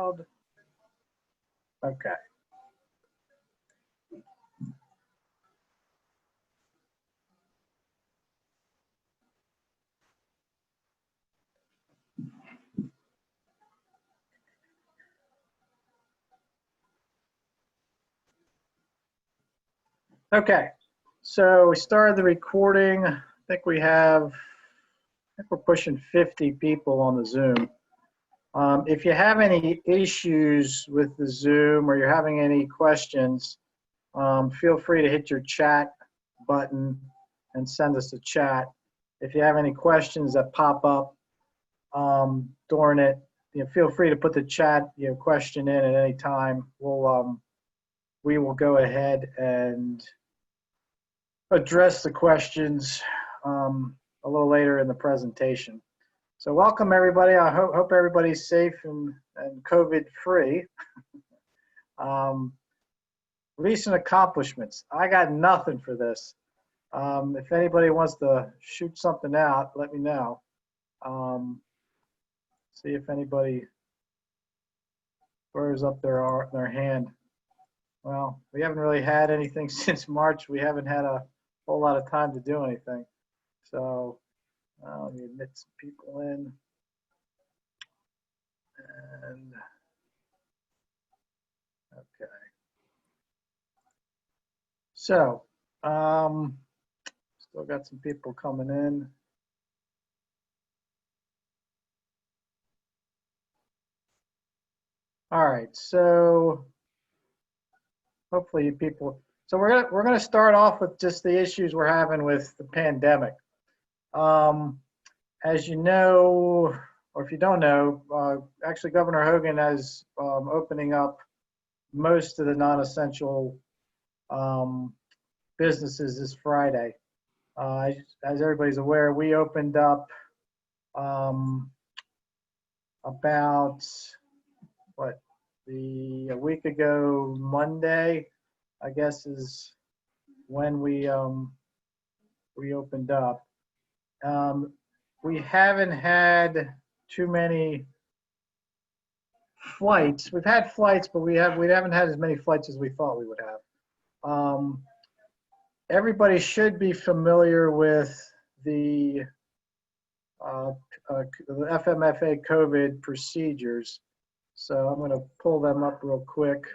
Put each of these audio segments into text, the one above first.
loud? Okay. Okay, so we started the recording. I think we're pushing 50 people on the Zoom. If you have any issues with the Zoom or you're having any questions, feel free to hit your chat button and send us a chat. If you have any questions that pop up during it, feel free to put the chat question in at any time. We will go ahead and address the questions a little later in the presentation. So welcome everybody. I hope everybody's safe and COVID free. Recent accomplishments. I got nothing for this. If anybody wants to shoot something out, let me know. See if anybody throws up their hand. Well, we haven't really had anything since March. We haven't had a whole lot of time to do anything. So let me admit some people in. And okay. So still got some people coming in. All right, so hopefully you people. So we're gonna start off with just the issues we're having with the pandemic. As you know, or if you don't know, actually Governor Hogan is opening up most of the non-essential businesses this Friday. As everybody's aware, we opened up about a week ago Monday, I guess, is when we opened up. We haven't had too many flights. We've had flights, but we haven't had as many flights as we thought we would have. Everybody should be familiar with the FMFA COVID procedures. So I'm going to pull them up real quick.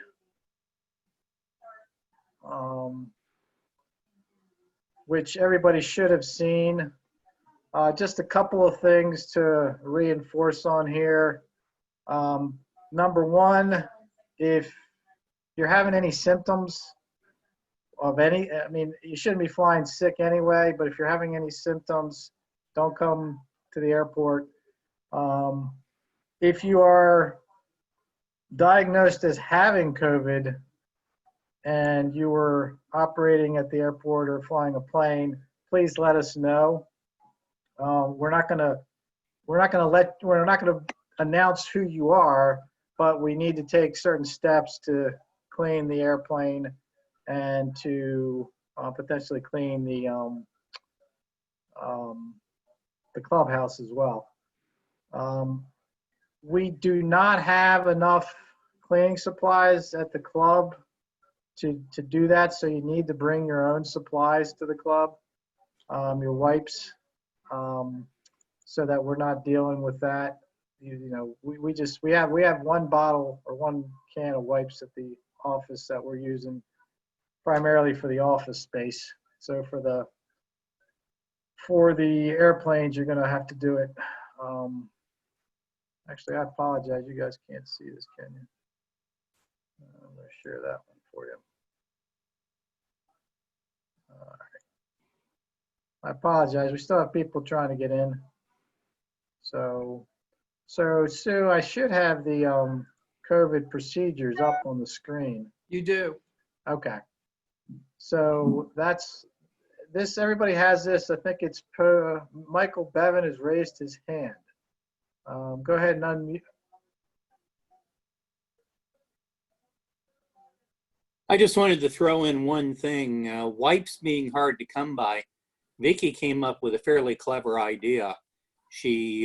Which everybody should have seen. Just a couple of things to reinforce on here. Number one, if you're having any symptoms of any, I mean, you shouldn't be flying sick anyway, but if you're having any symptoms, don't come to the airport. If you are diagnosed as having COVID and you were operating at the airport or flying a plane, please let us know. We're not gonna announce who you are, but we need to take certain steps to clean the airplane and to potentially clean the clubhouse as well. We do not have enough cleaning supplies at the club to do that, so you need to bring your own supplies to the club, your wipes, so that we're not dealing with that. We have one bottle or one can of wipes at the office that we're using primarily for the office space. So for the airplanes, you're going to have to do it. Actually, I apologize. You guys can't see this, can you? I'm going to share that one for you. All right. I apologize. We still have people trying to get in. So Sue, I should have the COVID procedures up on the screen. You do. Okay. So that's this. Everybody has this. I think it's Michael Bevan has raised his hand. Go ahead and unmute. I just wanted to throw in one thing. Wipes being hard to come by. Vicki came up with a fairly clever idea. She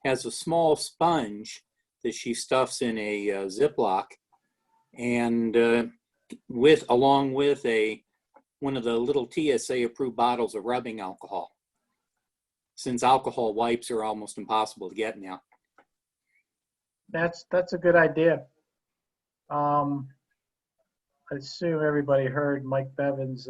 has a small sponge that she stuffs in a Ziploc, and along with one of the little TSA approved bottles of rubbing alcohol, since alcohol wipes are almost impossible to get now. That's a good idea. I assume everybody heard Mike Bevins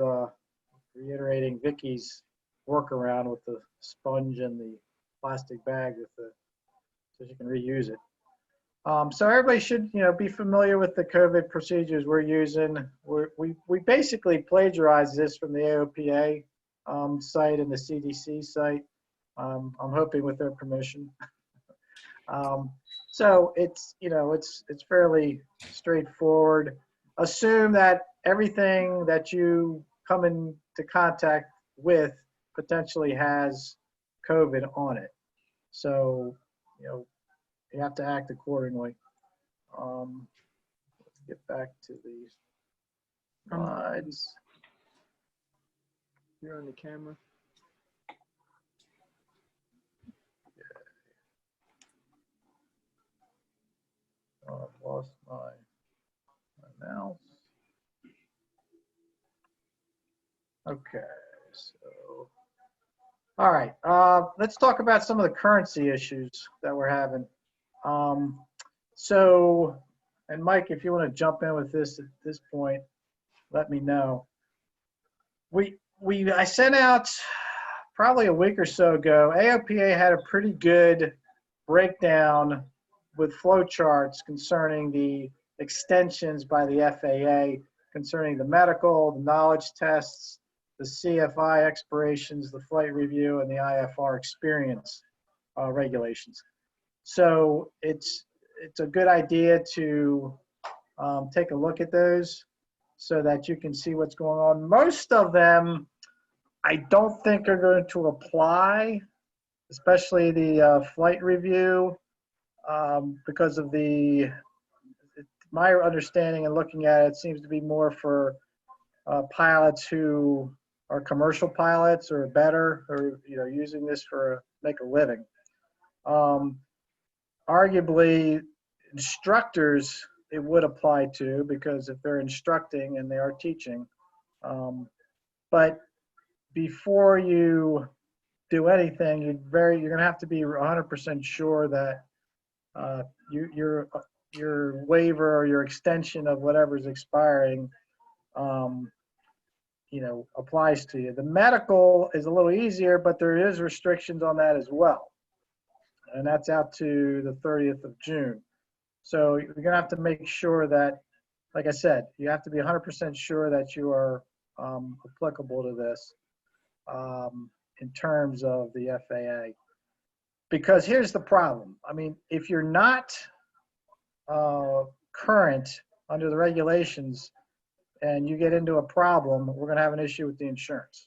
reiterating Vicky's workaround with the sponge and the plastic bag so you can reuse it. So everybody should, be familiar with the COVID procedures we're using. We basically plagiarized this from the AOPA site and the CDC site. I'm hoping with their permission. So it's fairly straightforward. Assume that everything that you come into contact with potentially has COVID on it. So, you have to act accordingly. Let's get back to the slides. You're on the camera. Oh, I've lost my mouse. Okay, so, all right, let's talk about some of the currency issues that we're having. And Mike, if you want to jump in with this at this point, let me know. I sent out probably a week or so ago, AOPA had a pretty good breakdown with flow charts concerning the extensions by the FAA, concerning the medical, the knowledge tests, the CFI expirations, the flight review, and the IFR experience regulations. So it's a good idea to take a look at those so that you can see what's going on. Most of them, I don't think are going to apply, especially the flight review, because of my understanding and looking at it seems to be more for pilots who are commercial pilots or better, or using this for make a living. Arguably, instructors it would apply to, because if they're instructing and they are teaching. But before you do anything, you're going to have to be 100% sure that your waiver or your extension of whatever's expiring, applies to you. The medical is a little easier, but there is restrictions on that as well. And that's out to the 30th of June. So you're going to have to make sure that, like I said, you have to be 100% sure that you are applicable to this in terms of the FAA. Because here's the problem. I mean, if you're not current under the regulations and you get into a problem, we're going to have an issue with the insurance.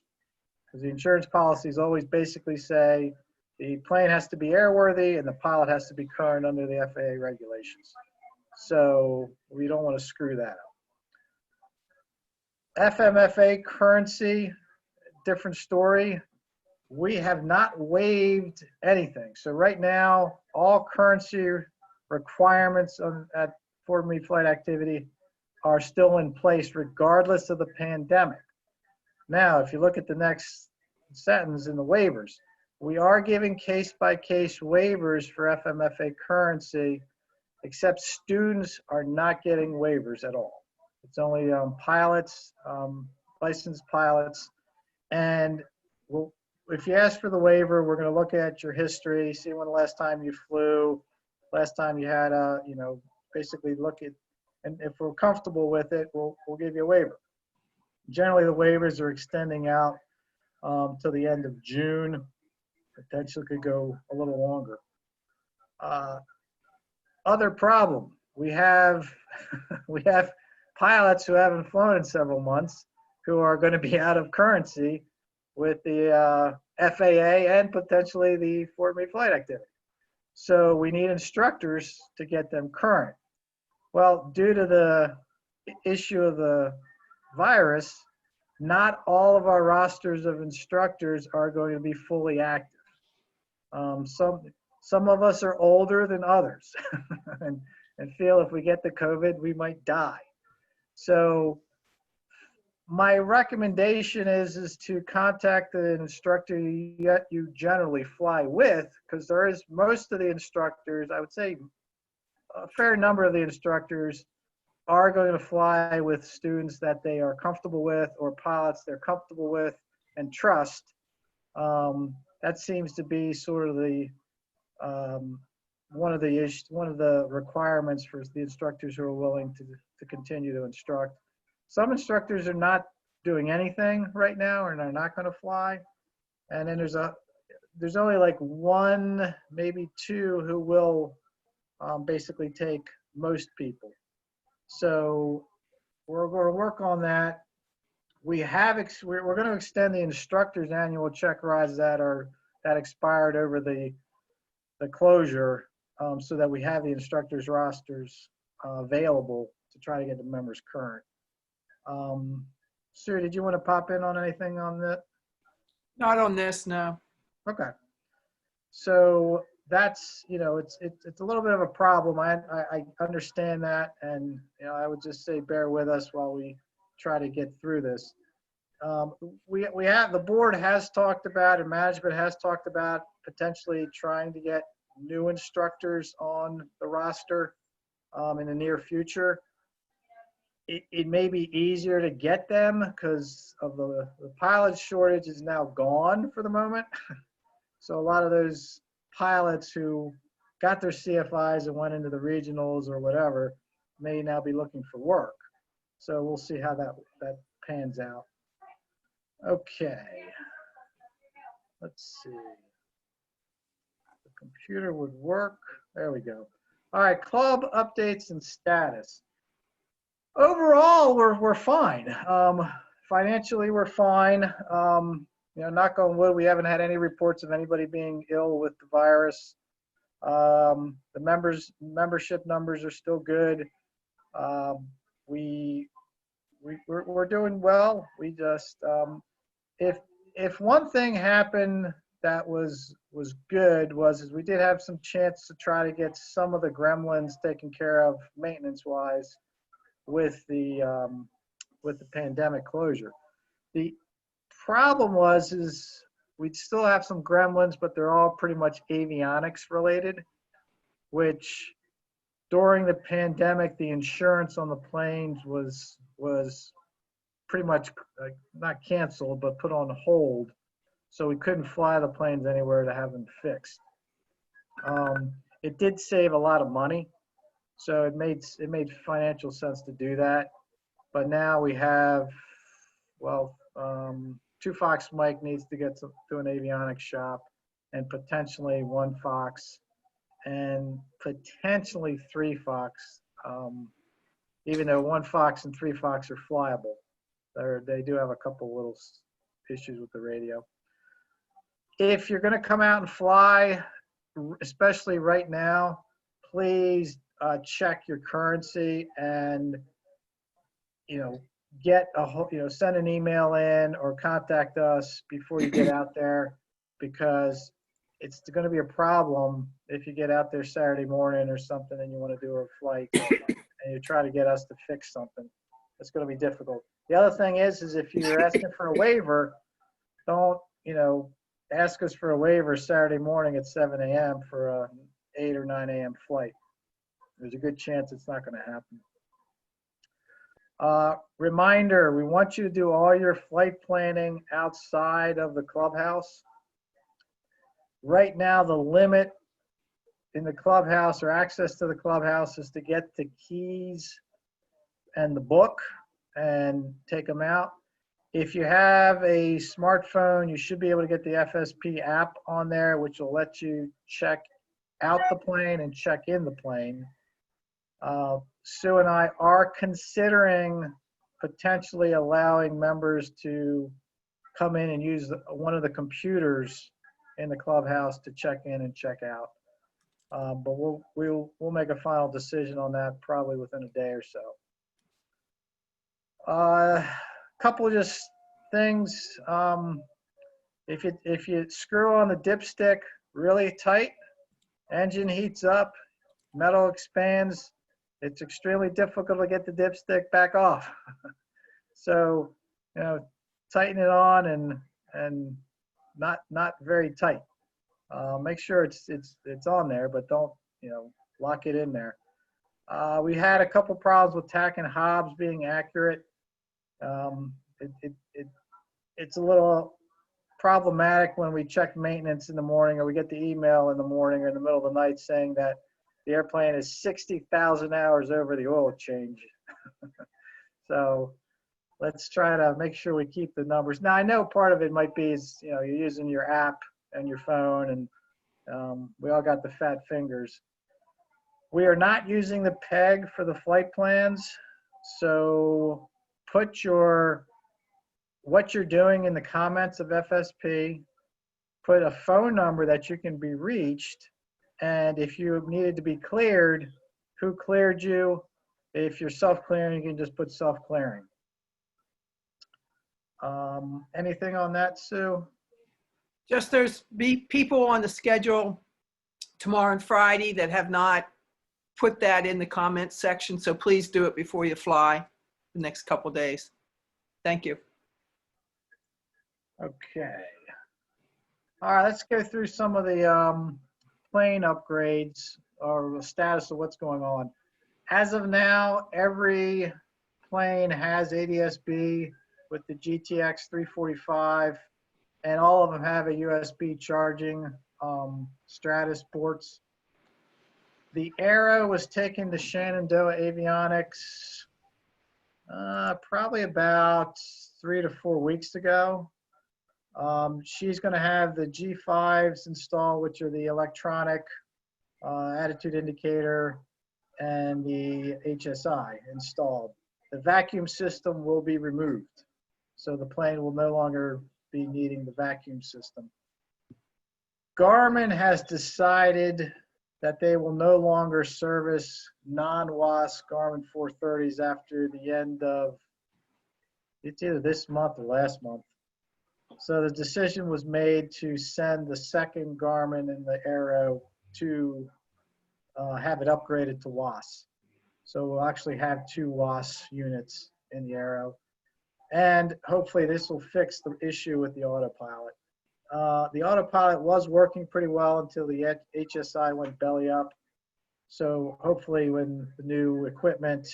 Because the insurance policies always basically say the plane has to be airworthy and the pilot has to be current under the FAA regulations. So we don't want to screw that up. FMFA currency, different story. We have not waived anything. So right now, all currency requirements at Fort Meade flight activity are still in place regardless of the pandemic. Now, if you look at the next sentence in the waivers, we are giving case-by-case waivers for FMFA currency, except students are not getting waivers at all. It's only pilots, licensed pilots. And if you ask for the waiver, we're going to look at your history, see when the last time you flew, last time you had basically look at, and if we're comfortable with it, we'll give you a waiver. Generally, the waivers are extending out to the end of June. Potentially could go a little longer. Other problem, we have pilots who haven't flown in several months who are going to be out of currency with the FAA and potentially the Fort Meade flight activity. So we need instructors to get them current. Well, due to the issue of the virus, not all of our rosters of instructors are going to be fully active. Some of us are older than others and feel if we get the COVID, we might die. So my recommendation is to contact the instructor you generally fly with, because there is most of the instructors, I would say a fair number of the instructors are going to fly with students that they are comfortable with or pilots they're comfortable with and trust. That seems to be sort of the one of the requirements for the instructors who are willing to continue to instruct. Some instructors are not doing anything right now and are not going to fly. And then there's only like one, maybe two who will basically take most people. So we're going to work on that. We're going to extend the instructors' annual check rides that expired over the closure, so that we have the instructors' rosters available to try to get the members current. Sue, did you want to pop in on anything on that? Not on this, no. Okay. So that's, it's a little bit of a problem. I understand that. And, I would just say bear with us while we try to get through this. The board has talked about, and management has talked about potentially trying to get new instructors on the roster in the near future. It may be easier to get them because of the pilot shortage is now gone for the moment. So a lot of those pilots who got their CFIs and went into the regionals or whatever may now be looking for work. So we'll see how that pans out. Okay. Let's see. The computer would work. There we go. All right, club updates and status. Overall, we're fine. Financially, we're fine. Knock on wood, we haven't had any reports of anybody being ill with the virus. The membership numbers are still good. We're doing well. We just if one thing happened that was good was we did have some chance to try to get some of the gremlins taken care of maintenance wise with the pandemic closure. The problem is we'd still have some gremlins, but they're all pretty much avionics related, which during the pandemic, the insurance on the planes was pretty much not canceled, but put on hold. So we couldn't fly the planes anywhere to have them fixed. It did save a lot of money. So it made financial sense to do that. But now we have, two Fox Mike needs to get to an avionics shop, and potentially one Fox, and potentially three Fox, even though one Fox and three Fox are flyable. They do have a couple little issues with the radio. If you're going to come out and fly, especially right now, please check your currency and send an email in or contact us before you get out there, because it's going to be a problem if you get out there Saturday morning or something and you want to do a flight and you try to get us to fix something. It's going to be difficult. The other thing is if you're asking for a waiver, don't ask us for a waiver Saturday morning at 7 a.m. for a 8 or 9 a.m. flight. There's a good chance it's not going to happen. Reminder, we want you to do all your flight planning outside of the clubhouse. Right now, the limit in the clubhouse or access to the clubhouse is to get the keys and the book and take them out. If you have a smartphone, you should be able to get the FSP app on there, which will let you check out the plane and check in the plane. Sue and I are considering potentially allowing members to come in and use one of the computers in the clubhouse to check in and check out. But we'll make a final decision on that probably within a day or so. Couple of just things. If you screw on the dipstick really tight, engine heats up, metal expands. It's extremely difficult to get the dipstick back off. So, tighten it on and not very tight. Make sure it's on there, but don't, lock it in there. We had a couple problems with tack and hobs being accurate. It's a little problematic when we check maintenance in the morning, or we get the email in the morning or in the middle of the night saying that the airplane is 60,000 hours over the oil change. So let's try to make sure we keep the numbers. Now, I know part of it might be is, you're using your app and your phone, and we all got the fat fingers. We are not using the PEG for the flight plans. So put what you're doing in the comments of FSP, put a phone number that you can be reached, and if you needed to be cleared, who cleared you. If you're self-clearing, you can just put self-clearing. Anything on that, Sue? Just there's people on the schedule tomorrow and Friday that have not put that in the comments section. So please do it before you fly the next couple days. Thank you. Okay. All right, let's go through some of the plane upgrades or the status of what's going on. As of now, every plane has ADS-B with the GTX 345, and all of them have a USB charging Stratus ports. The Aero was taken to Shenandoah Avionics probably about 3 to 4 weeks ago. She's going to have the G5s installed, which are the electronic attitude indicator, and the HSI installed. The vacuum system will be removed, so the plane will no longer be needing the vacuum system. Garmin has decided that they will no longer service non-WAS Garmin 430s after the end of, it's either this month or last month. So the decision was made to send the second Garmin in the Aero to have it upgraded to WAS. So we'll actually have 2 WAS units in the Aero. And hopefully this will fix the issue with the autopilot. The autopilot was working pretty well until the HSI went belly up. So hopefully when the new equipment,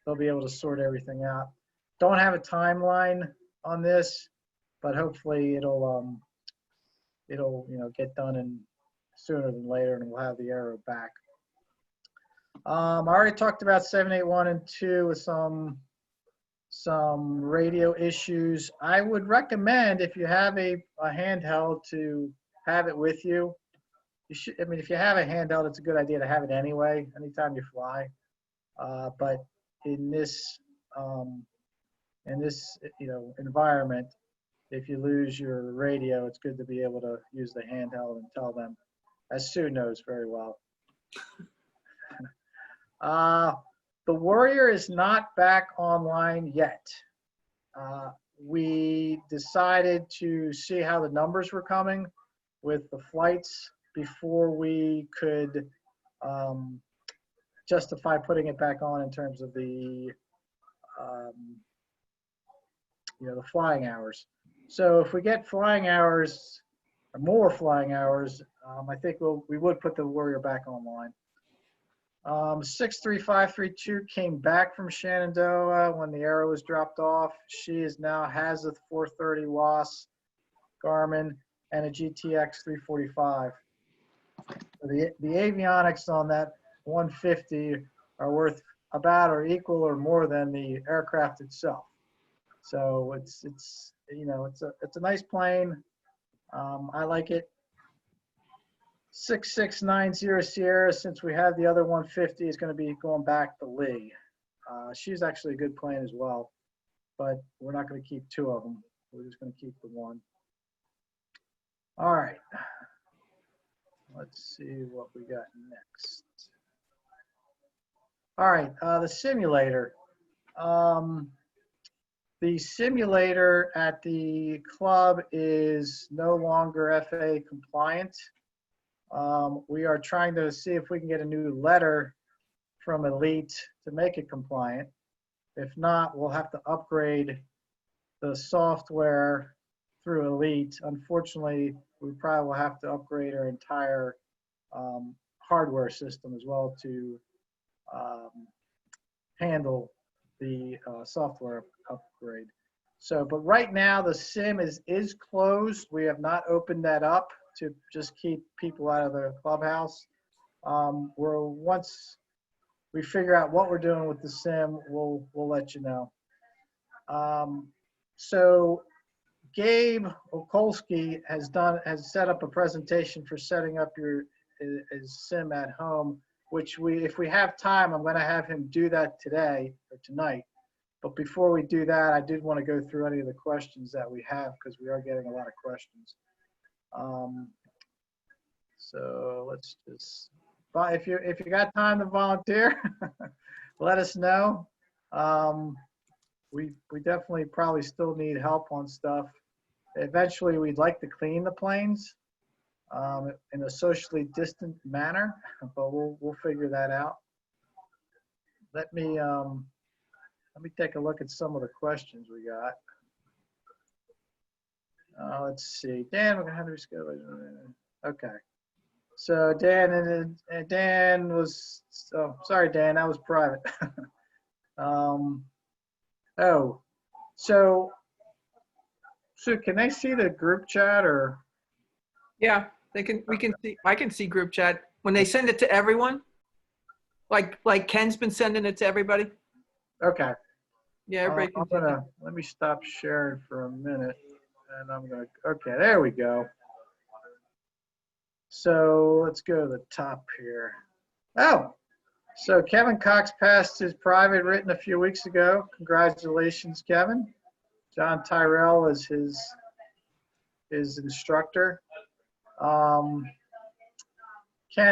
they'll be able to sort everything out. Don't have a timeline on this, but hopefully it'll get done in sooner than later, and we'll have the Aero back. I already talked about 781 and 2 with some radio issues. I would recommend, if you have a handheld, to have it with you. If you have a handheld, it's a good idea to have it anyway, anytime you fly. But in this environment, if you lose your radio, it's good to be able to use the handheld and tell them, as Sue knows very well. The Warrior is not back online yet. We decided to see how the numbers were coming with the flights before we could justify putting it back on in terms of the the flying hours. So if we get flying hours, or more flying hours, I think we would put the Warrior back online. 63532 came back from Shenandoah when the Aero was dropped off. She now has a 430 WAS Garmin and a GTX 345. The avionics on that 150 are worth about or equal or more than the aircraft itself. So it's a nice plane. I like it. 6690 Sierra, since we have the other 150, is going to be going back to Lee. She's actually a good plane as well, but we're not going to keep 2 of them. We're just going to keep the 1. All right. Let's see what we got next. All right, the simulator. The simulator at the club is no longer FAA compliant. We are trying to see if we can get a new letter from Elite to make it compliant. If not, we'll have to upgrade the software through Elite. Unfortunately, we probably will have to upgrade our entire hardware system as well to handle the software upgrade. So, but right now the sim is closed. We have not opened that up to just keep people out of the clubhouse. Once we figure out what we're doing with the sim, we'll let you know. So Gabe Okolski has set up a presentation for setting up your sim at home, which if we have time, I'm going to have him do that today or tonight. But before we do that, I did want to go through any of the questions that we have because we are getting a lot of questions. So let's just, if you got time to volunteer, let us know. We definitely probably still need help on stuff. Eventually, we'd like to clean the planes in a socially distant manner, but we'll figure that out. Let me take a look at some of the questions we got. Let's see. Dan, we're gonna have to reschedule. Okay. So Dan Dan was. Oh, sorry, Dan. That was private. Oh, so can they see the group chat or? Yeah, they can. We can see. I can see group chat when they send it to everyone. Like Ken's been sending it to everybody. Okay. Yeah, everybody can. Let me stop sharing for a minute, and okay, there we go. So let's go to the top here. Oh, so Kevin Cox passed his private written a few weeks ago. Congratulations, Kevin. John Tyrell is his instructor. Ken,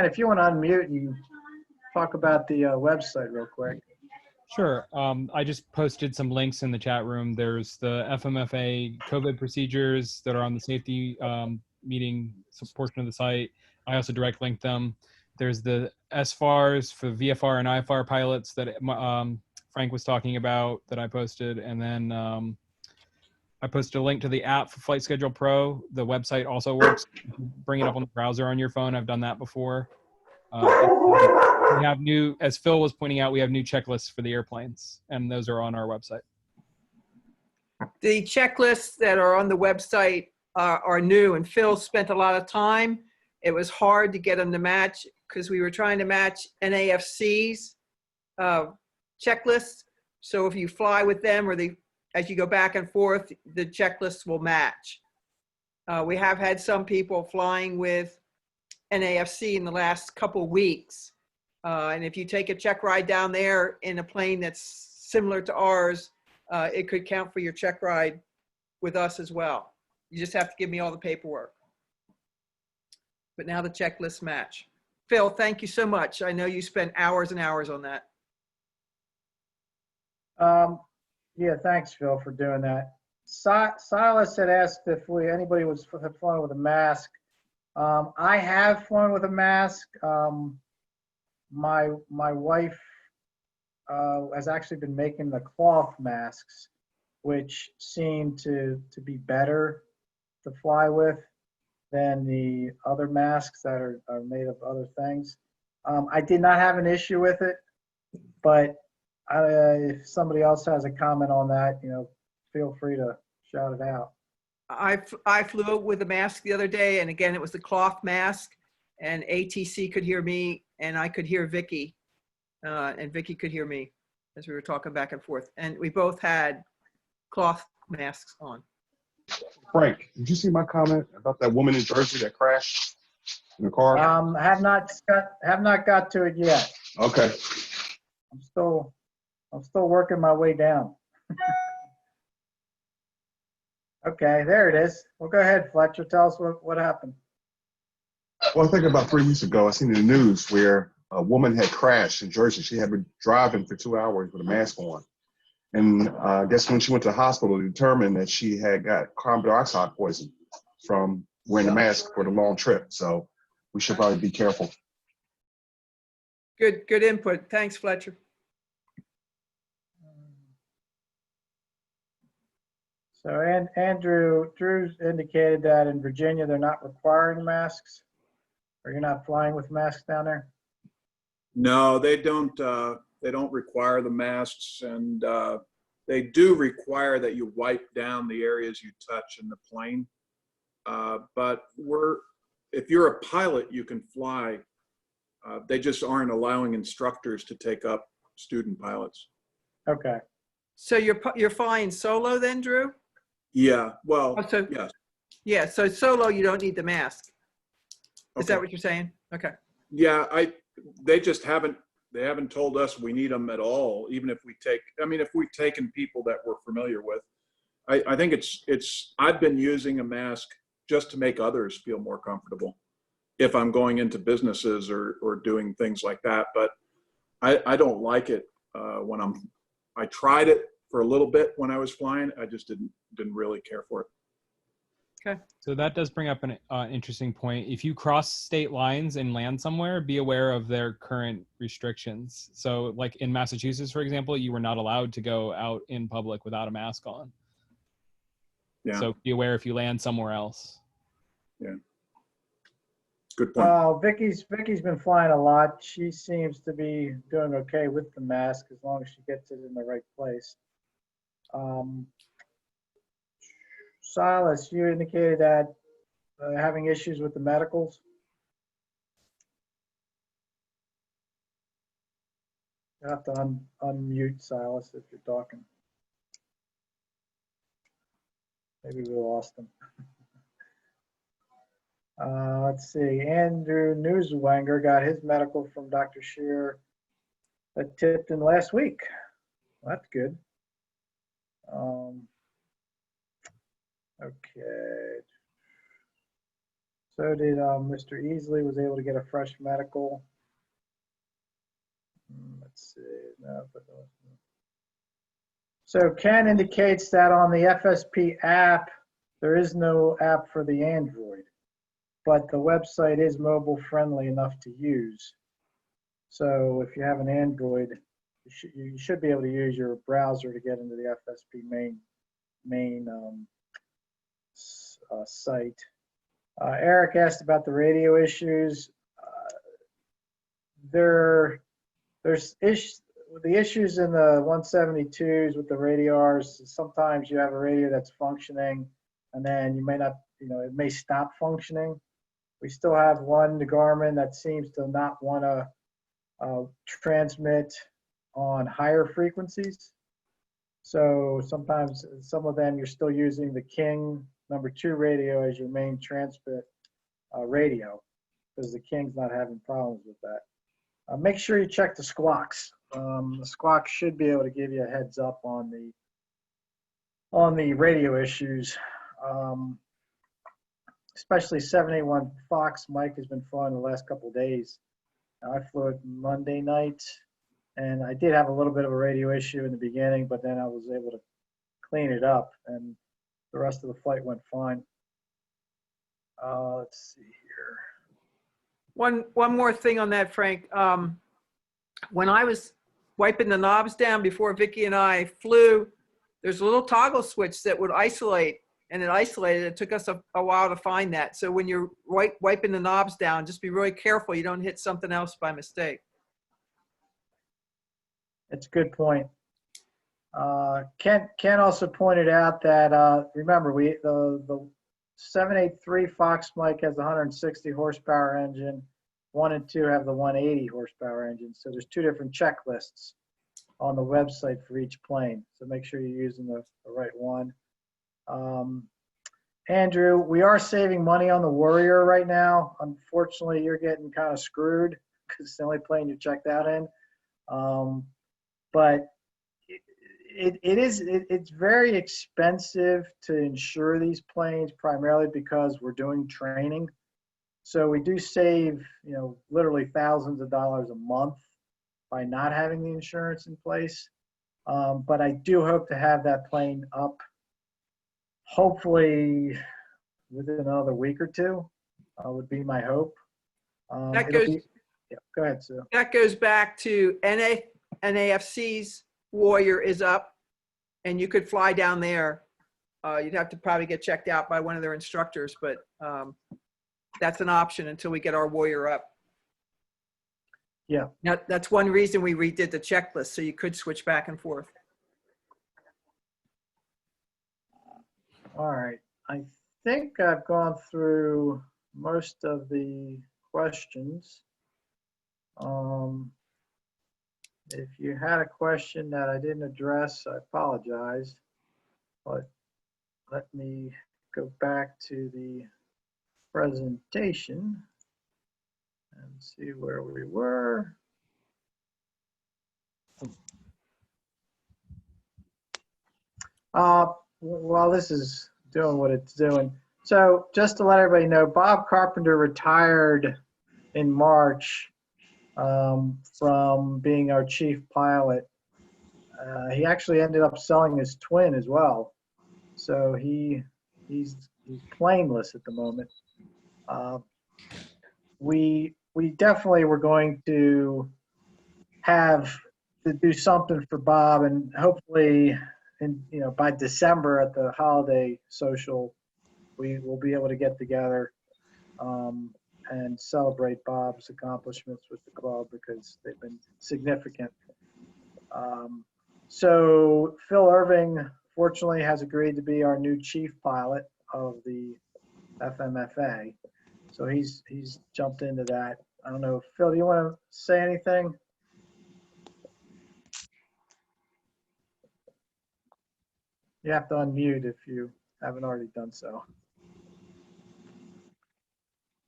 if you want to unmute and talk about the website real quick. Sure. I just posted some links in the chat room. There's the FMFA COVID procedures that are on the safety meeting portion of the site. I also direct linked them. There's the SFARs for VFR and IFR pilots that Frank was talking about that I posted. And then I posted a link to the app for Flight Schedule Pro. The website also works. Bring it up on the browser on your phone. I've done that before. We have as Phil was pointing out, we have new checklists for the airplanes, and those are on our website. The checklists that are on the website are new, and Phil spent a lot of time. It was hard to get them to match because we were trying to match NAFC's checklists. So if you fly with them or as you go back and forth, the checklists will match. We have had some people flying with NAFC in the last couple weeks. And if you take a check ride down there in a plane that's similar to ours, it could count for your check ride with us as well. You just have to give me all the paperwork. But now the checklists match. Phil, thank you so much. I know you spent hours and hours on that. Yeah, thanks, Phil, for doing that. Silas had asked if anybody had flown with a mask. I have flown with a mask. My wife has actually been making the cloth masks, which seem to be better to fly with than the other masks that are made of other things. I did not have an issue with it, but if somebody else has a comment on that, feel free to shout it out. I flew with a mask the other day, and again, it was the cloth mask, and ATC could hear me, and I could hear Vicky, and Vicky could hear me as we were talking back and forth. And we both had cloth masks on. Frank, did you see my comment about that woman in Jersey that crashed in the car? Have not got to it yet. Okay. I'm still working my way down. Okay, there it is. Well, go ahead, Fletcher. Tell us what happened. Well, I think about 3 weeks ago, I seen in the news where a woman had crashed in Jersey. She had been driving for 2 hours with a mask on. And I guess when she went to the hospital, they determined that she had got carbon dioxide poison from wearing a mask for the long trip. So we should probably be careful. Good input. Thanks, Fletcher. So Drew's indicated that in Virginia, they're not requiring masks, or you're not flying with masks down there? No, they don't require the masks, and they do require that you wipe down the areas you touch in the plane. But if you're a pilot, you can fly. They just aren't allowing instructors to take up student pilots. Okay. So you're flying solo then, Drew? Yeah, well, Oh, so, yes. yeah, so solo, you don't need the mask. Is Okay. that what you're saying? Okay. Yeah, they just haven't told us we need them at all, even if if we've taken people that we're familiar with. I think I've been using a mask just to make others feel more comfortable if I'm going into businesses or doing things like that. But I don't like it I tried it for a little bit when I was flying. I just didn't really care for it. Okay. So that does bring up an interesting point. If you cross state lines and land somewhere, be aware of their current restrictions. So like in Massachusetts, for example, you were not allowed to go out in public without a mask on. Yeah. So be aware if you land somewhere else. Yeah. Good point. Vicky's been flying a lot. She seems to be doing okay with the mask as long as she gets it in the right place. Silas, you indicated that having issues with the medicals. You have to unmute Silas if you're talking. Maybe we lost him. Let's see. Andrew Newswanger got his medical from Dr. Shear that tipped in last week. Well, that's good. Okay. So did Mr. Easley was able to get a fresh medical. Let's see. No, but so Ken indicates that on the FSP app, there is no app for the Android, but the website is mobile friendly enough to use. So if you have an Android, you should be able to use your browser to get into the FSP main site. Eric asked about the radio issues. There's the issues in the 172s with the radios. Sometimes you have a radio that's functioning, and then you may not, it may stop functioning. We still have one, the Garmin, that seems to not want to transmit on higher frequencies. So sometimes some of them you're still using the King #2 radio as your main transmit radio, because the King's not having problems with that. Make sure you check the squawks. The squawks should be able to give you a heads up on the radio issues. Especially 781 Fox. Mike has been flying the last couple of days. I flew it Monday night, and I did have a little bit of a radio issue in the beginning, but then I was able to clean it up, and the rest of the flight went fine. Let's see here. One more thing on that, Frank. When I was wiping the knobs down before Vicki and I flew, there's a little toggle switch that would isolate, and it isolated. It took us a while to find that. So when you're wiping the knobs down, just be really careful you don't hit something else by mistake. That's a good point. Ken also pointed out that, remember, the 783 Fox Mike has the 160 horsepower engine. 1 and 2 have the 180 horsepower engine. So there's 2 different checklists on the website for each plane. So make sure you're using the right one. Andrew, we are saving money on the Warrior right now. Unfortunately, you're getting kind of screwed because it's the only plane you checked out in. But it's very expensive to insure these planes, primarily because we're doing training. So we do save, literally thousands of dollars a month by not having the insurance in place. But I do hope to have that plane up, hopefully within another week or two, would be my hope. That it'll goes- be, yeah, go ahead, Sue. That goes back to NAFC's Warrior is up, and you could fly down there. You'd have to probably get checked out by one of their instructors, but that's an option until we get our Warrior up. Yeah. Now, that's one reason we redid the checklist, so you could switch back and forth. All right. I think I've gone through most of the questions. If you had a question that I didn't address, I apologize. But let me go back to the presentation and see where we were. While this is doing what it's doing. So just to let everybody know, Bob Carpenter retired in March from being our chief pilot. He actually ended up selling his twin as well. So he's planeless at the moment. We definitely were going to have to do something for Bob, and hopefully, by December at the holiday social, we will be able to get together and celebrate Bob's accomplishments with the club because they've been significant. So Phil Irving, fortunately, has agreed to be our new chief pilot of the FMFA. So he's jumped into that. I don't know, Phil, do you want to say anything? You have to unmute if you haven't already done so.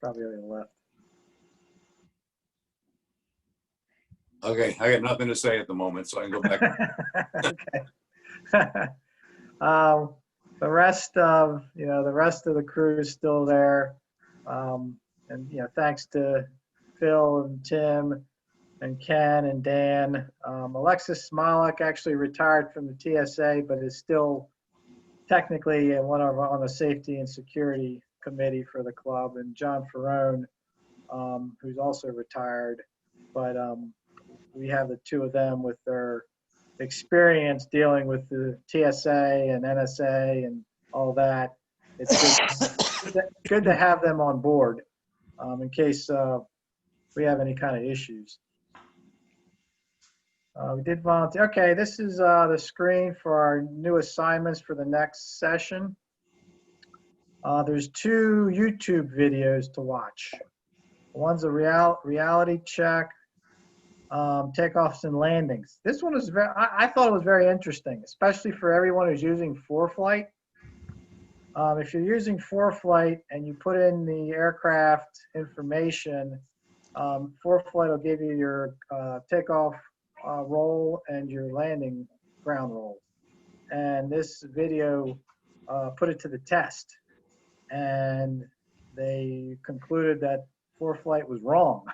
Probably already left. Okay, I got nothing to say at the moment, so I can go back. Okay. The rest of the crew is still there. Thanks to Phil and Tim and Ken and Dan. Alexis Smolik actually retired from the TSA, but is still technically on the safety and security committee for the club. And John Ferrone, who's also retired, but we have the two of them with their experience dealing with the TSA and NSA and all that. It's good to have them on board in case we have any kind of issues. We did volunteer. Okay, this is the screen for our new assignments for the next session. There's 2 YouTube videos to watch. One's a reality check, takeoffs and landings. This one is I thought it was very interesting, especially for everyone who's using ForeFlight. If you're using ForeFlight and you put in the aircraft information, ForeFlight will give you your takeoff roll and your landing ground roll. And this video put it to the test. And they concluded that ForeFlight was wrong.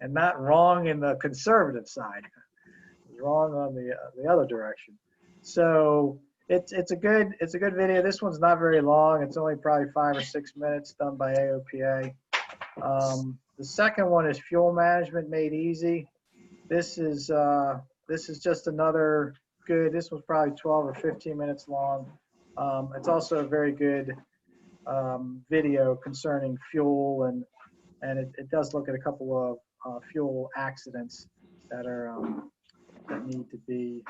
And not wrong in the conservative side. It was wrong on the other direction. So it's a good video. This one's not very long. It's only probably 5 or 6 minutes, done by AOPA. The second one is fuel management made easy. This is just another good. This was probably 12 or 15 minutes long. It's also a very good video concerning fuel, and it does look at a couple of fuel accidents that need to be.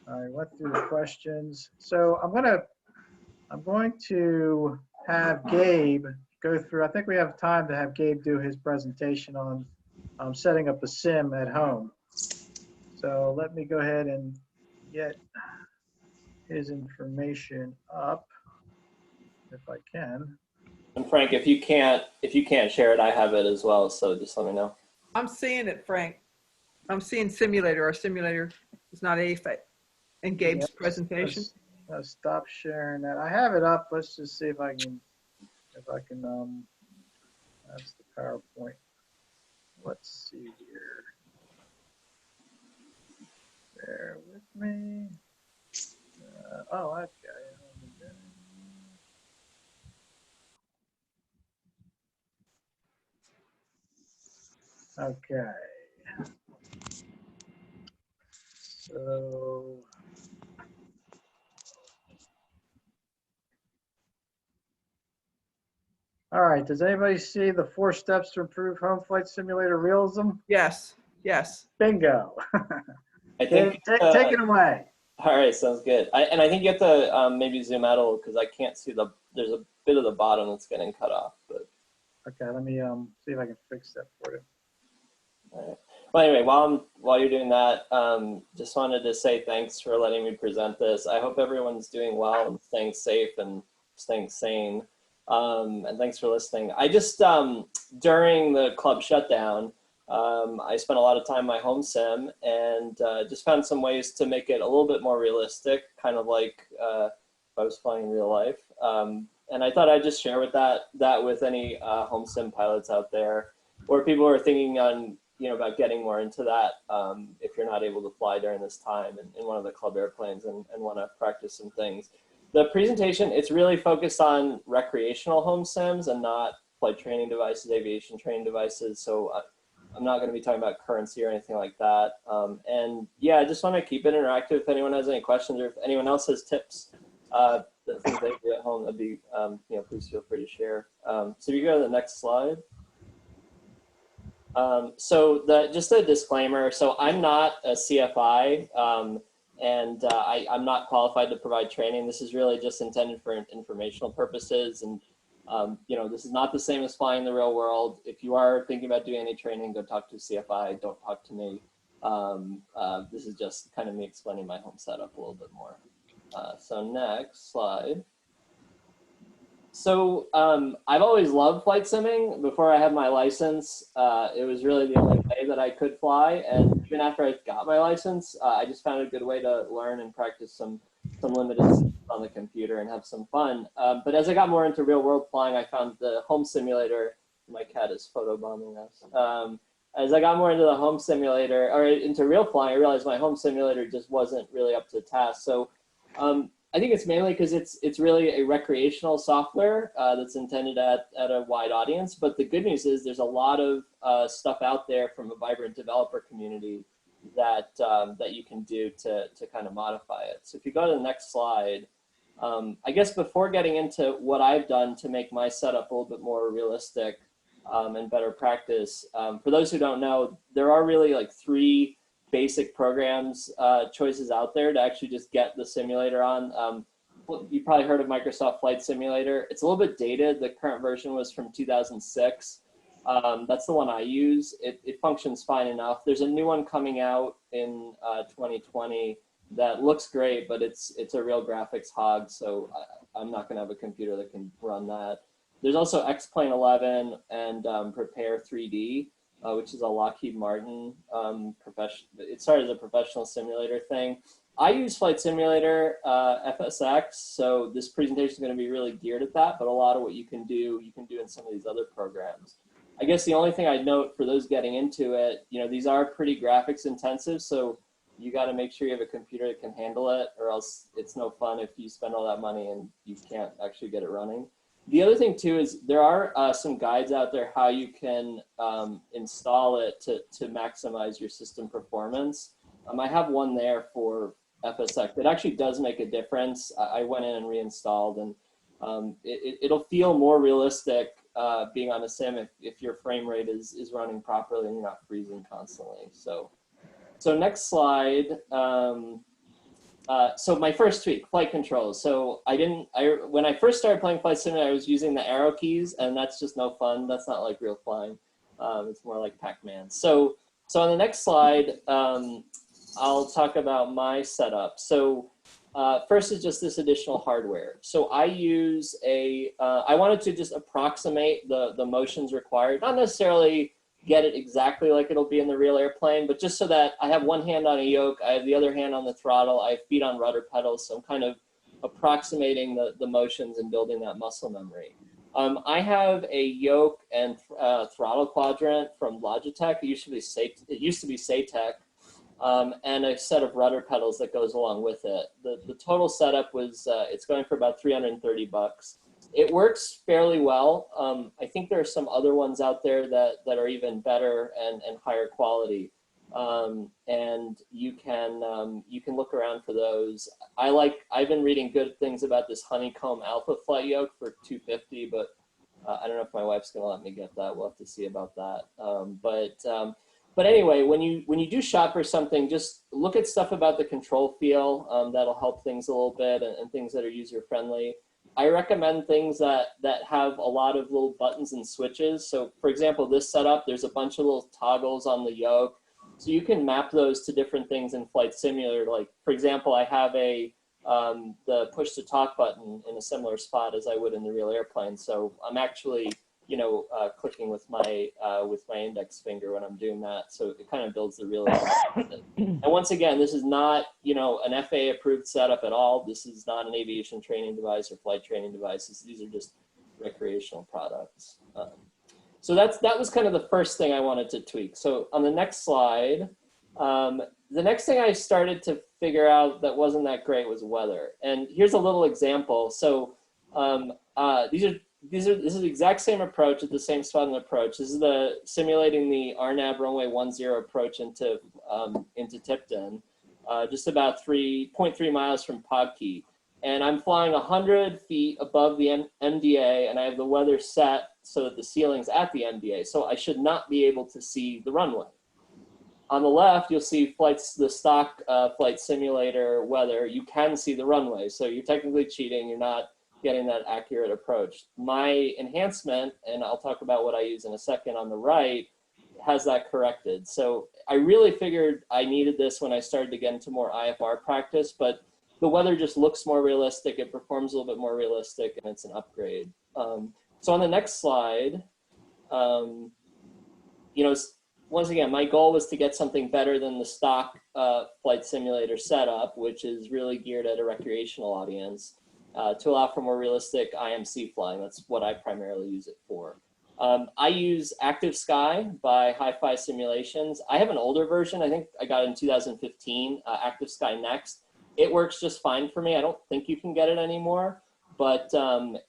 I went through the questions. So I'm going to have Gabe go through. I think we have time to have Gabe do his presentation on setting up a sim at home. So let me go ahead and get his information up if I can. And Frank, if you can't share it, I have it as well. So just let me know. I'm seeing it, Frank. I'm seeing simulator. Our simulator is not AFA in Gabe's presentation. Let's stop sharing that. I have it up. Let's just see if I can, that's the PowerPoint. Let's see here. Bear with me. Okay. Okay. So. All right, does anybody see the 4 steps to improve home flight simulator realism? Yes, yes. Bingo. I think, Take it away. all right, sounds good. And I think you have to maybe zoom out a little because I can't see there's a bit of the bottom that's getting cut off, but. Okay, let me see if I can fix that for you. All right. Well, anyway, while you're doing that, just wanted to say thanks for letting me present this. I hope everyone's doing well and staying safe and staying sane. And thanks for listening. I just, during the club shutdown, I spent a lot of time in my home sim and just found some ways to make it a little bit more realistic, kind of like if I was flying in real life. And I thought I'd just share with that with any home sim pilots out there, or people who are thinking on, about getting more into that if you're not able to fly during this time in one of the club airplanes and want to practice some things. The presentation, it's really focused on recreational home sims and not flight training devices, aviation training devices. So I'm not going to be talking about currency or anything like that. And yeah, I just want to keep it interactive. If anyone has any questions or if anyone else has tips, the things they do at home, that'd be, please feel free to share. So if you go to the next slide. So just a disclaimer. So I'm not a CFI, and I'm not qualified to provide training. This is really just intended for informational purposes. And, this is not the same as flying in the real world. If you are thinking about doing any training, go talk to a CFI, don't talk to me. This is just kind of me explaining my home setup a little bit more. So next slide. So I've always loved flight simming. Before I had my license, it was really the only way that I could fly. And even after I got my license, I just found a good way to learn and practice some limited systems on the computer and have some fun. But as I got more into real world flying, I found the home simulator. My cat is photobombing us. As I got more into the home simulator or into real flying, I realized my home simulator just wasn't really up to task. So I think it's mainly because it's really a recreational software that's intended at a wide audience. But the good news is there's a lot of stuff out there from a vibrant developer community that that you can do to kind of modify it. So if you go to the next slide, I guess before getting into what I've done to make my setup a little bit more realistic and better practice, for those who don't know, there are really like 3 basic programs choices out there to actually just get the simulator on. You probably heard of Microsoft Flight Simulator. It's a little bit dated. The current version was from 2006. That's the one I use. It functions fine enough. There's a new one coming out in 2020 that looks great, but it's a real graphics hog, so I'm not going to have a computer that can run that. There's also X-Plane 11 and Prepare 3D. Which is a Lockheed Martin it started as a professional simulator thing. I use Flight Simulator FSX, so this presentation is going to be really geared at that, but a lot of what you can do in some of these other programs. I guess the only thing I'd note for those getting into it, these are pretty graphics intensive, so you got to make sure you have a computer that can handle it, or else it's no fun if you spend all that money and you can't actually get it running. The other thing too is there are some guides out there how you can install it to maximize your system performance. I have one there for FSX that actually does make a difference. I went in and reinstalled, and it'll feel more realistic being on a sim if your frame rate is running properly and you're not freezing constantly. So next slide. So my first tweak, flight controls. So when I first started playing Flight Simulator, I was using the arrow keys, and that's just no fun. That's not like real flying. It's more like Pac-Man. So on the next slide, I'll talk about my setup. So first is just this additional hardware. So I use I wanted to just approximate the motions required, not necessarily get it exactly like it'll be in the real airplane, but just so that I have one hand on a yoke, I have the other hand on the throttle, I have feet on rudder pedals, so I'm kind of approximating the motions and building that muscle memory. I have a yoke and throttle quadrant from Logitech. It used to be Satec, and a set of rudder pedals that goes along with it. The total setup was it's going for about $330. It works fairly well. I think there are some other ones out there that are even better and higher quality. And you can look around for those. I've been reading good things about this honeycomb alpha flight yoke for $250, but I don't know if my wife's gonna let me get that. We'll have to see about that. But anyway, when you do shop for something, just look at stuff about the control feel. That'll help things a little bit, and things that are user friendly. I recommend things that have a lot of little buttons and switches. So for example, this setup, there's a bunch of little toggles on the yoke. So you can map those to different things in Flight Simulator. Like, for example, I have the push to talk button in a similar spot as I would in the real airplane. So I'm actually, clicking with my index finger when I'm doing that. So it kind of builds the real. And once again, this is not, an FAA approved setup at all. This is not an aviation training device or flight training devices. These are just recreational products. So that was kind of the first thing I wanted to tweak. So on the next slide, the next thing I started to figure out that wasn't that great was weather. And here's a little example. So this is the exact same approach at the same spot in the approach. This is simulating the RNAV runway 10 approach into Tipton, just about 3.3 miles from Podkey. And I'm flying 100 feet above the MDA, and I have the weather set so that the ceiling's at the MDA. So I should not be able to see the runway. On the left, you'll see the stock flight simulator weather. You can see the runway. So you're technically cheating. You're not getting that accurate approach. My enhancement, and I'll talk about what I use in a second on the right, has that corrected. So I really figured I needed this when I started to get into more IFR practice, but the weather just looks more realistic. It performs a little bit more realistic, and it's an upgrade. So on the next slide, once again, my goal was to get something better than the stock flight simulator setup, which is really geared at a recreational audience, to allow for more realistic IMC flying. That's what I primarily use it for. I use Active Sky by Hi-Fi Simulations. I have an older version. I think I got it in 2015, Active Sky Next. It works just fine for me. I don't think you can get it anymore, but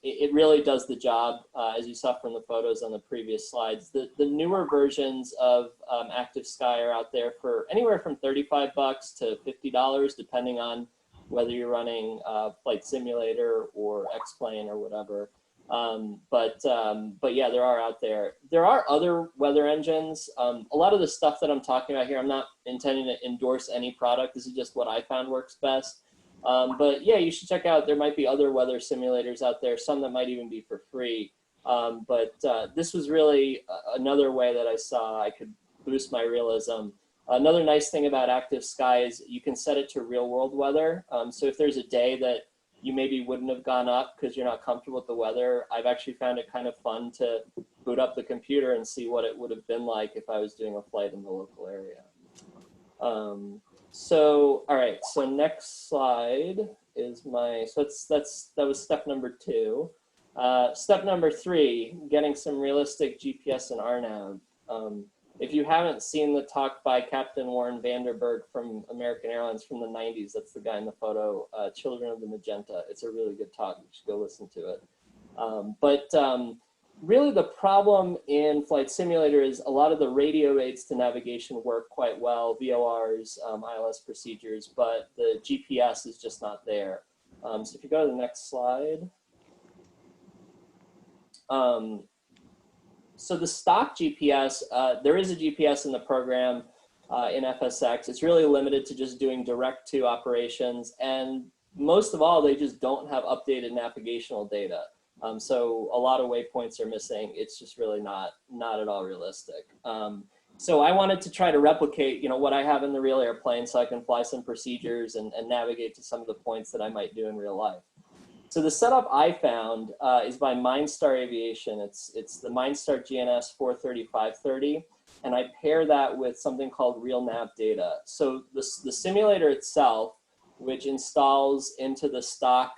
it really does the job, as you saw from the photos on the previous slides. The newer versions of Active Sky are out there for anywhere from $35 to $50, depending on whether you're running Flight Simulator or X-Plane or whatever. But yeah, there are out there. There are other weather engines. A lot of the stuff that I'm talking about here, I'm not intending to endorse any product. This is just what I found works best. But yeah, you should check out, there might be other weather simulators out there, some that might even be for free. But this was really another way that I saw I could boost my realism. Another nice thing about Active Sky is you can set it to real world weather. So if there's a day that you maybe wouldn't have gone up because you're not comfortable with the weather, I've actually found it kind of fun to boot up the computer and see what it would have been like if I was doing a flight in the local area. So, all right, so next slide is that was step number 2. Step number 3, getting some realistic GPS and RNAV. If you haven't seen the talk by Captain Warren Vanderberg from American Airlines from the 90s, that's the guy in the photo, Children of the Magenta. It's a really good talk. You should go listen to it. Really the problem in Flight Simulator is a lot of the radio aids to navigation work quite well, VORs, ILS procedures, but the GPS is just not there. So if you go to the next slide. So the stock GPS, there is a GPS in the program in FSX. It's really limited to just doing direct to operations. And most of all, they just don't have updated navigational data. So a lot of waypoints are missing. It's just really not at all realistic. So I wanted to try to replicate, what I have in the real airplane so I can fly some procedures and navigate to some of the points that I might do in real life. So the setup I found is by Mindstar Aviation. It's the Mindstar GNS 43530, and I pair that with something called Real Nav Data. So the simulator itself, which installs into the stock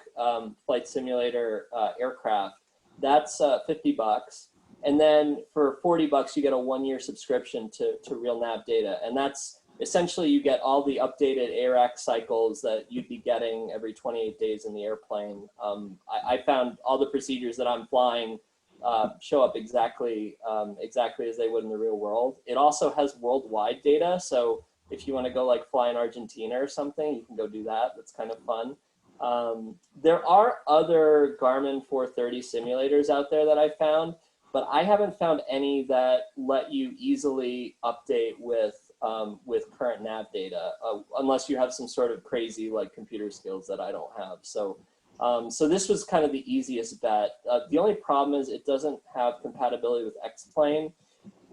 flight simulator aircraft, that's $50. And then for $40, you get a 1-year subscription to Real Nav Data, and that's essentially you get all the updated ARAC cycles that you'd be getting every 28 days in the airplane. I found all the procedures that I'm flying show up exactly as they would in the real world. It also has worldwide data, so if you want to go like fly in Argentina or something, you can go do that. That's kind of fun. There are other Garmin 430 simulators out there that I found, but I haven't found any that let you easily update with current nav data, unless you have some sort of crazy like computer skills that I don't have. So this was kind of the easiest bet. The only problem is it doesn't have compatibility with X-Plane.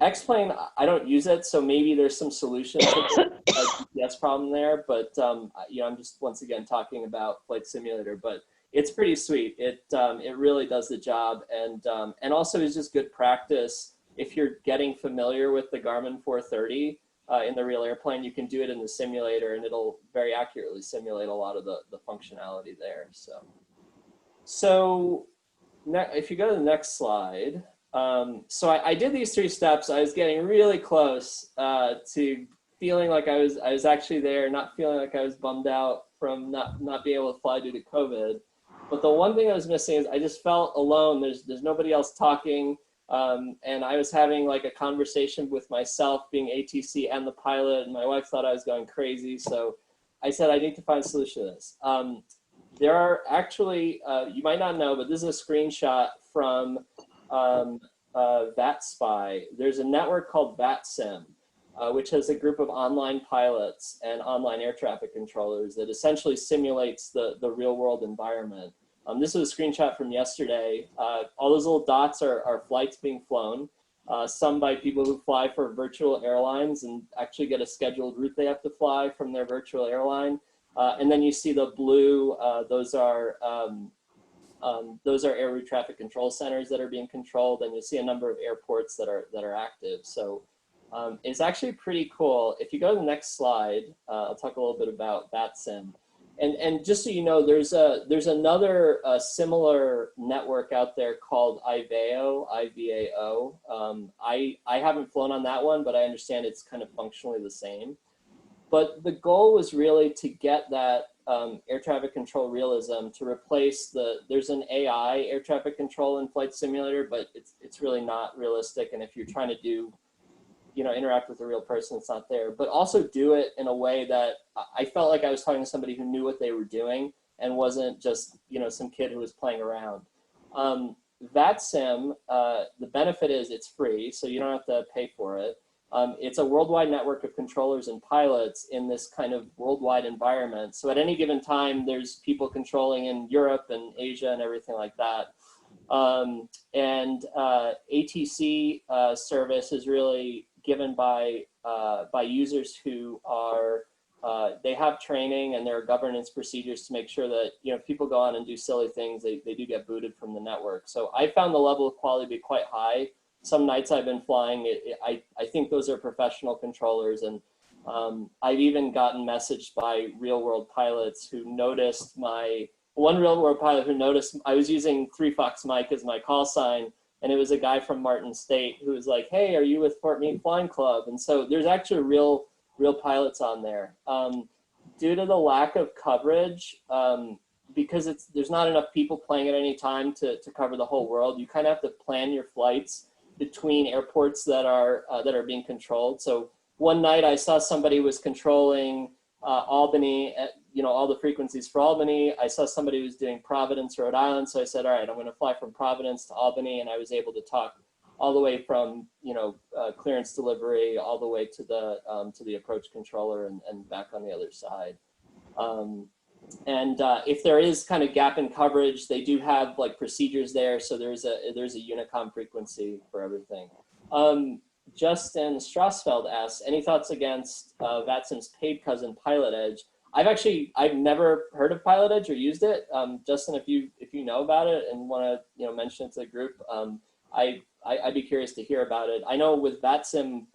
X-Plane, I don't use it, so maybe there's some solution to the GPS problem there, but you know, I'm just once again talking about Flight Simulator, but it's pretty sweet. It really does the job, and also is just good practice. If you're getting familiar with the Garmin 430 in the real airplane, you can do it in the simulator, and it'll very accurately simulate a lot of the functionality there. So if you go to the next slide. So I did these 3 steps. I was getting really close to feeling like I was actually there, not feeling like I was bummed out from not being able to fly due to COVID. But the one thing I was missing is I just felt alone. There's nobody else talking, and I was having like a conversation with myself, being ATC and the pilot, and my wife thought I was going crazy. So I said I need to find a solution to this. There are actually, you might not know, but this is a screenshot from VATSpy. There's a network called VATSIM, which has a group of online pilots and online air traffic controllers that essentially simulates the real world environment. This is a screenshot from yesterday. All those little dots are flights being flown, some by people who fly for virtual airlines and actually get a scheduled route they have to fly from their virtual airline. And then you see the blue, those are air route traffic control centers that are being controlled, and you'll see a number of airports that are active. So it's actually pretty cool. If you go to the next slide, I'll talk a little bit about VATSIM. And just so you know, there's another similar network out there called IVAO, IVAO. I haven't flown on that one, but I understand it's kind of functionally the same. But the goal was really to get that air traffic control realism to replace there's an AI air traffic control in Flight Simulator, but it's really not realistic. And if you're trying to do, you know, interact with a real person, it's not there. But also do it in a way that I felt like I was talking to somebody who knew what they were doing and wasn't just, you know, some kid who was playing around. VATSIM, the benefit is it's free, so you don't have to pay for it. It's a worldwide network of controllers and pilots in this kind of worldwide environment. So at any given time, there's people controlling in Europe and Asia and everything like that. ATC service is really given by users who are, they have training and there are governance procedures to make sure that, you know, if people go on and do silly things, they do get booted from the network. So I found the level of quality to be quite high. Some nights I've been flying, I think those are professional controllers, and I've even gotten messaged by real world pilots who noticed one real world pilot who noticed I was using 3 Fox Mike as my call sign, and it was a guy from Martin State who was like, "Hey, are you with Fort Meade Flying Club?" And so there's actually real pilots on there. Due to the lack of coverage, because there's not enough people playing at any time to cover the whole world, you kind of have to plan your flights between airports that are being controlled. So one night I saw somebody was controlling Albany, you know, all the frequencies for Albany. I saw somebody who was doing Providence, Rhode Island. So I said, all right, I'm going to fly from Providence to Albany, and I was able to talk all the way from, you know, clearance delivery all the way to the approach controller and back on the other side. If there is kind of gap in coverage, they do have like procedures there. So there's a Unicom frequency for everything. Justin Strasfeld asks, any thoughts against VATSIM's paid cousin Pilot Edge? I've never heard of Pilot Edge or used it. Justin, if you know about it and want to, you know, mention it to the group, I'd be curious to hear about it. I know with VATSIM,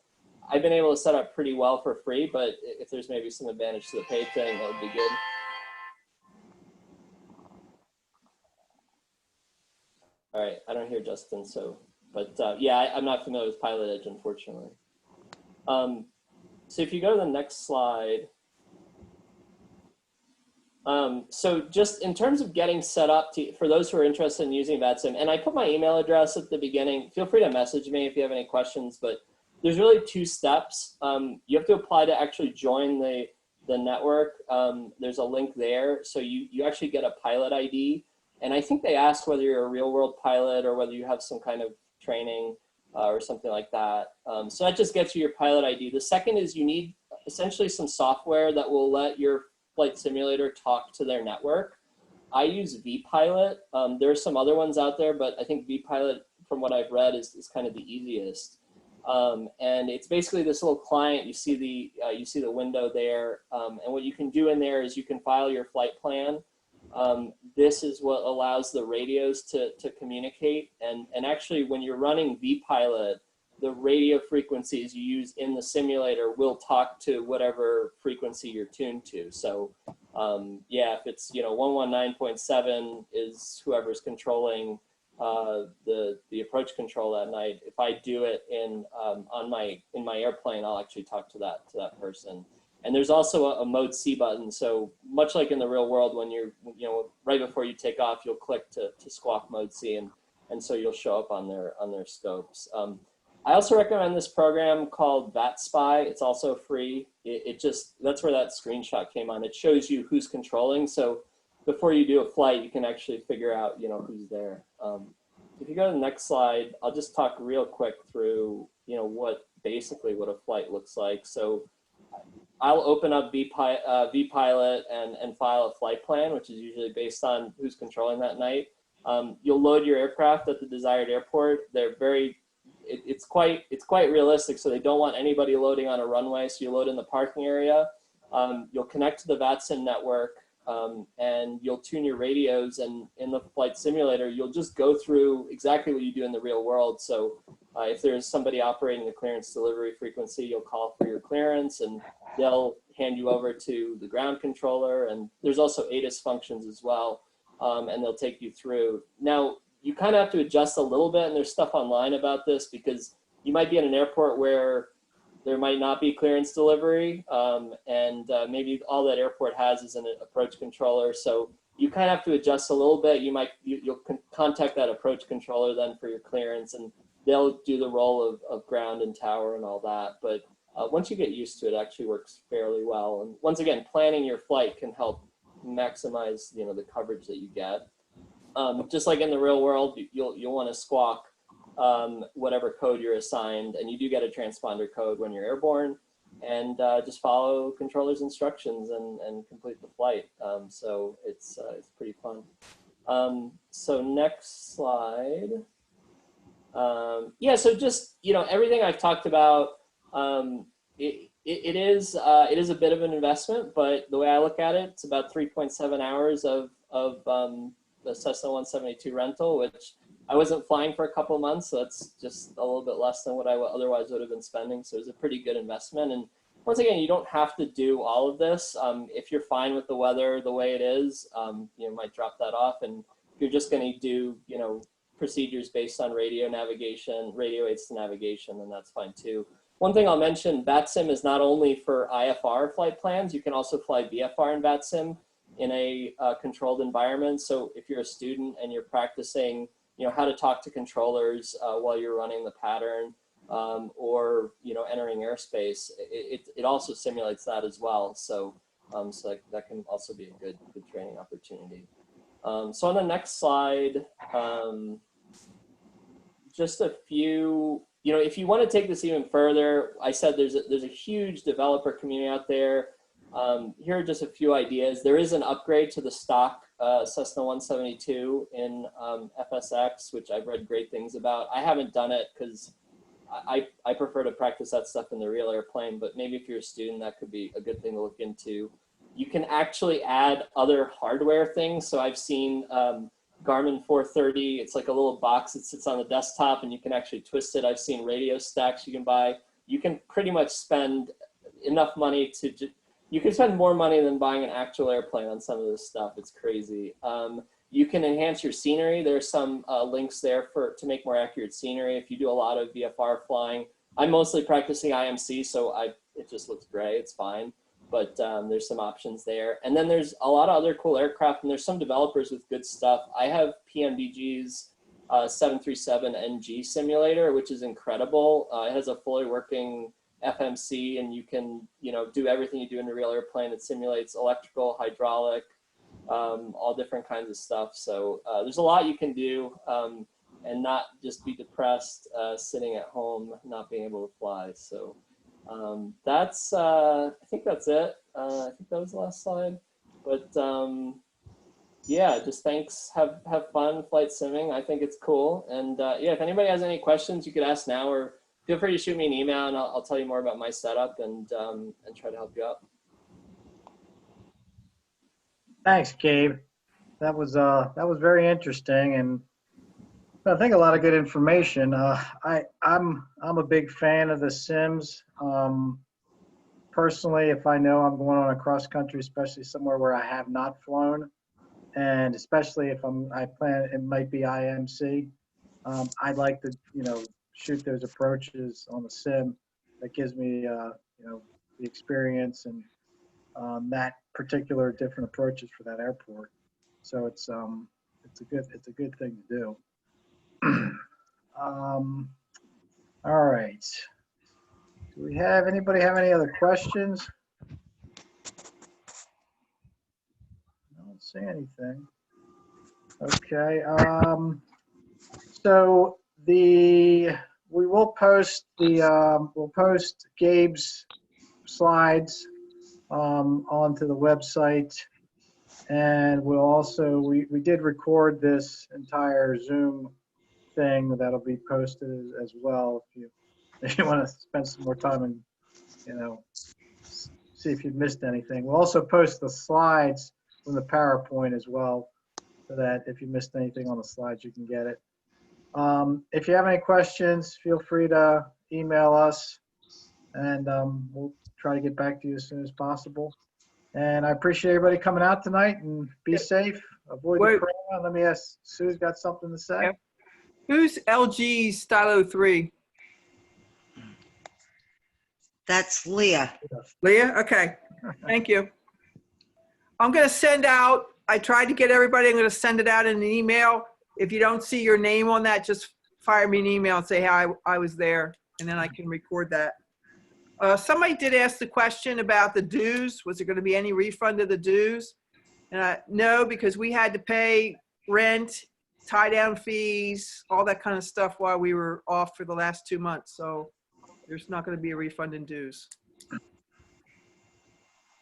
I've been able to set up pretty well for free, but if there's maybe some advantage to the paid thing, that would be good. All right, I don't hear Justin, so, but yeah, I'm not familiar with Pilot Edge, unfortunately. So if you go to the next slide, so just in terms of getting set up for those who are interested in using VATSIM, and I put my email address at the beginning, feel free to message me if you have any questions, but there's really 2 steps. You have to apply to actually join the network. There's a link there. So you actually get a pilot ID. And I think they ask whether you're a real world pilot or whether you have some kind of training or something like that. So that just gets you your pilot ID. The second is you need essentially some software that will let your flight simulator talk to their network. I use vPilot. There are some other ones out there, but I think vPilot, from what I've read, is kind of the easiest. And it's basically this little client. You see the window there, and what you can do in there is you can file your flight plan. This is what allows the radios to communicate. And actually, when you're running vPilot, the radio frequencies you use in the simulator will talk to whatever frequency you're tuned to. So yeah, if it's 119.7 is whoever's controlling the approach control that night. If I do it in my airplane, I'll actually talk to that person. And there's also a mode C button. So much like in the real world, when you're right before you take off, you'll click to squawk mode C, and so you'll show up on their scopes. I also recommend this program called VATSpy. It's also free. That's where that screenshot came on. It shows you who's controlling. So before you do a flight, you can actually figure out who's there. If you go to the next slide, I'll just talk real quick through basically what a flight looks like. So I'll open up vPilot and file a flight plan, which is usually based on who's controlling that night. You'll load your aircraft at the desired airport. It's quite realistic, so they don't want anybody loading on a runway, so you load in the parking area. You'll connect to the VATSIM network, and you'll tune your radios, and in the flight simulator, you'll just go through exactly what you do in the real world. So if there's somebody operating the clearance delivery frequency, you'll call for your clearance, and they'll hand you over to the ground controller. And there's also ATIS functions as well, and they'll take you through. Now, you kind of have to adjust a little bit, and there's stuff online about this, because you might be in an airport where there might not be clearance delivery, and maybe all that airport has is an approach controller. So you kind of have to adjust a little bit. You'll contact that approach controller then for your clearance, and they'll do the role of ground and tower and all that. But once you get used to it, it actually works fairly well. And once again, planning your flight can help maximize the coverage that you get. Just like in the real world, you'll want to squawk whatever code you're assigned, and you do get a transponder code when you're airborne, and just follow controller's instructions and complete the flight. So it's pretty fun. So next slide. Yeah, so just everything I've talked about, it is a bit of an investment, but the way I look at it, it's about 3.7 hours of the Cessna 172 rental, which I wasn't flying for a couple of months, so that's just a little bit less than what I otherwise would have been spending. So it was a pretty good investment. And once again, you don't have to do all of this. If you're fine with the weather the way it is, you might drop that off. And if you're just going to do, procedures based on radio navigation, radio aids to navigation, then that's fine too. One thing I'll mention, VATSIM is not only for IFR flight plans, you can also fly VFR in VATSIM in a controlled environment. So if you're a student and you're practicing how to talk to controllers while you're running the pattern, or entering airspace, it also simulates that as well. So that can also be a good training opportunity. So on the next slide, just a few. If you want to take this even further, I said there's a huge developer community out there. Here are just a few ideas. There is an upgrade to the stock Cessna 172 in FSX, which I've read great things about. I haven't done it because I prefer to practice that stuff in the real airplane, but maybe if you're a student, that could be a good thing to look into. You can actually add other hardware things. So I've seen Garmin 430. It's like a little box that sits on the desktop, and you can actually twist it. I've seen radio stacks you can buy. You can pretty much spend enough money to you can spend more money than buying an actual airplane on some of this stuff. It's crazy. You can enhance your scenery. There's some links there to make more accurate scenery. If you do a lot of VFR flying, I'm mostly practicing IMC, so it just looks gray. It's fine. But there's some options there. And then there's a lot of other cool aircraft, and there's some developers with good stuff. I have PMDG's 737NG simulator, which is incredible. It has a fully working FMC, and you can, do everything you do in a real airplane. It simulates electrical, hydraulic, all different kinds of stuff. So there's a lot you can do, and not just be depressed sitting at home, not being able to fly. So that's, I think that's it. I think that was the last slide. But yeah, just thanks. Have fun flight simming. I think it's cool. And yeah, if anybody has any questions, you could ask now, or feel free to shoot me an email, and I'll tell you more about my setup and try to help you out. Thanks, Gabe. That was very interesting, and I think a lot of good information. I'm a big fan of the sims. Personally, if I know I'm going on a cross country, especially somewhere where I have not flown, and especially if I plan, it might be IMC. I'd like to, shoot those approaches on the sim. That gives me, the experience and that particular different approaches for that airport. So it's a good thing to do. All right. Do we have anybody have any other questions? I don't see anything. Okay. So we will post we'll post Gabe's slides onto the website, and we'll also we did record this entire Zoom thing that'll be posted as well if you want to spend some more time and see if you've missed anything. We'll also post the slides from the PowerPoint as well, so that if you missed anything on the slides, you can get it. If you have any questions, feel free to email us, and we'll try to get back to you as soon as possible. And I appreciate everybody coming out tonight, and be safe. Avoid the corona. Let me ask, Sue's got something to say? Yeah. Who's LG Stylo 3? That's Leah. Leah? Okay. Thank you. I'm going to send out, I tried to get everybody, I'm going to send it out in an email. If you don't see your name on that, just fire me an email and say, hey, I was there, and then I can record that. Somebody did ask the question about the dues. Was there going to be any refund of the dues? No, because we had to pay rent, tie down fees, all that kind of stuff while we were off for the last 2 months. So there's not going to be a refund in dues.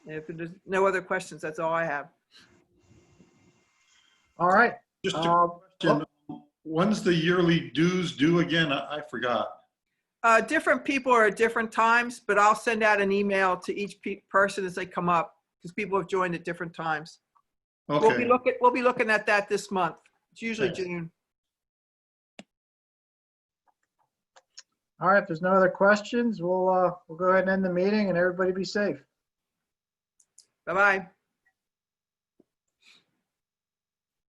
If there's no other questions, that's all I have. All right. Just a question. When's the yearly dues due again? I forgot. Different people are at different times, but I'll send out an email to each person as they come up, because people have joined at different times. Okay. We'll be looking at that this month. It's usually June. All right. If there's no other questions, we'll go ahead and end the meeting, and everybody be safe. Bye-bye.